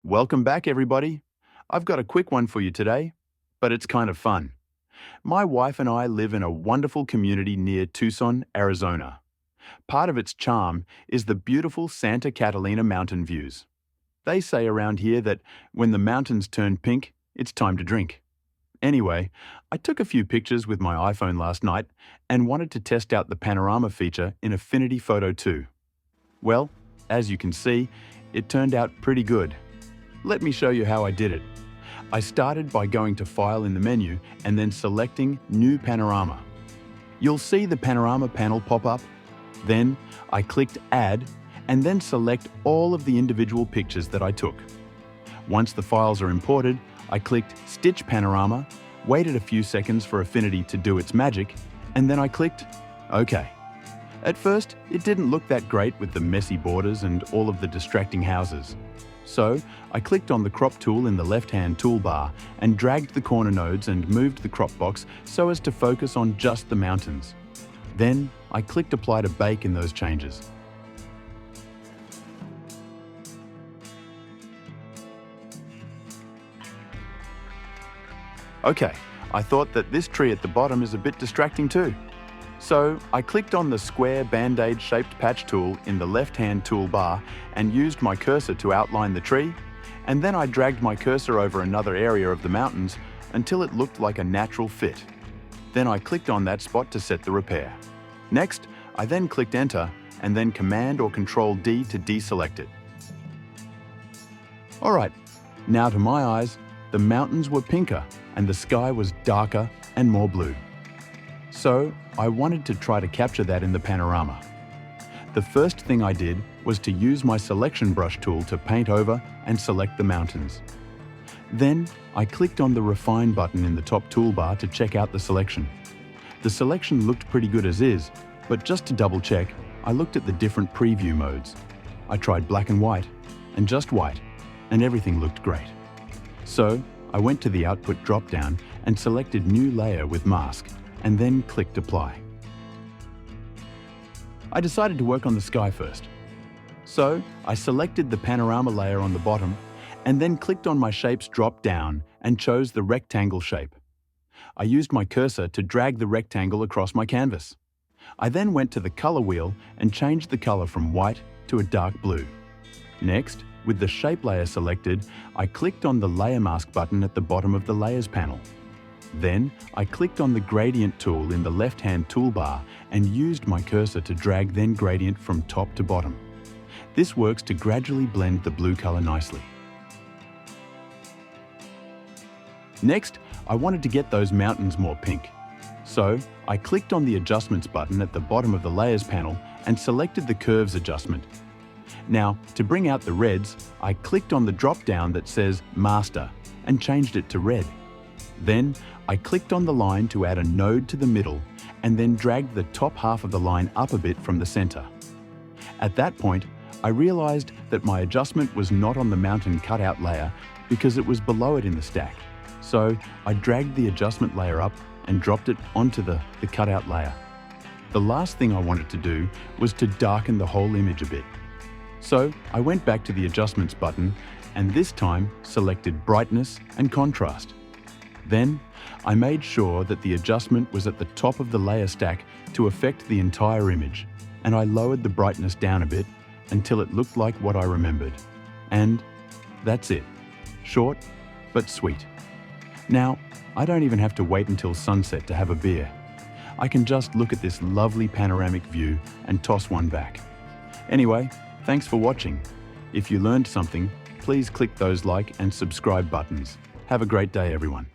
Welcome back, everybody. I've got a quick one for you today, but it's kind of fun. My wife and I live in a wonderful community near Tucson, Arizona. Part of its charm is the beautiful Santa Catalina mountain views. They say around here that when the mountains turn pink, it's time to drink. Anyway, I took a few pictures with my iPhone last night and wanted to test out the panorama feature in Affinity Photo 2. Well, as you can see, it turned out pretty good. Let me show you how I did it. I started by going to File in the menu and then selecting New Panorama. You'll see the Panorama panel pop up. Then I clicked Add and then select all of the individual pictures that I took. Once the files are imported, I clicked Stitch Panorama, waited a few seconds for Affinity to do its magic, and then I clicked OK. At first, it didn't look that great with the messy borders and all of the distracting houses. So, I clicked on the crop tool in the left-hand toolbar and dragged the corner nodes and moved the crop box so as to focus on just the mountains. Then, I clicked Apply to Bake in those changes. Okay, I thought that this tree at the bottom is a bit distracting too. So I clicked on the square band-aid shaped patch tool in the left-hand toolbar and used my cursor to outline the tree, and then I dragged my cursor over another area of the mountains until it looked like a natural fit. Then I clicked on that spot to set the repair. Next, I then clicked Enter and then Command or Control D to deselect it. Alright, now to my eyes, the mountains were pinker and the sky was darker and more blue. So, I wanted to try to capture that in the panorama. The first thing I did was to use my selection brush tool to paint over and select the mountains. Then, I clicked on the Refine button in the top toolbar to check out the selection. The selection looked pretty good as is, but just to double check, I looked at the different preview modes. I tried black and white, and just white, and everything looked great. So, I went to the Output drop-down and selected New Layer with Mask, and then clicked Apply. I decided to work on the sky first. So, I selected the panorama layer on the bottom, and then clicked on my Shapes drop-down and chose the rectangle shape. I used my cursor to drag the rectangle across my canvas. I then went to the color wheel and changed the color from white to a dark blue. Next, with the shape layer selected, I clicked on the Layer Mask button at the bottom of the Layers panel. Then, I clicked on the Gradient tool in the left-hand toolbar and used my cursor to drag then gradient from top to bottom. This works to gradually blend the blue color nicely. Next, I wanted to get those mountains more pink. So, I clicked on the Adjustments button at the bottom of the Layers panel and selected the Curves adjustment. Now, to bring out the reds, I clicked on the drop-down that says Master and changed it to red. Then, I clicked on the line to add a node to the middle and then dragged the top half of the line up a bit from the center. At that point, I realized that my adjustment was not on the mountain cutout layer because it was below it in the stack. So, I dragged the adjustment layer up and dropped it onto the cutout layer. The last thing I wanted to do was to darken the whole image a bit. So, I went back to the Adjustments button and this time selected Brightness and Contrast. Then, I made sure that the adjustment was at the top of the layer stack to affect the entire image, and I lowered the brightness down a bit until it looked like what I remembered. And that's it. Short, but sweet. Now, I don't even have to wait until sunset to have a beer. I can just look at this lovely panoramic view and toss one back. Anyway, thanks for watching. If you learned something, please click those like and subscribe buttons. Have a great day, everyone.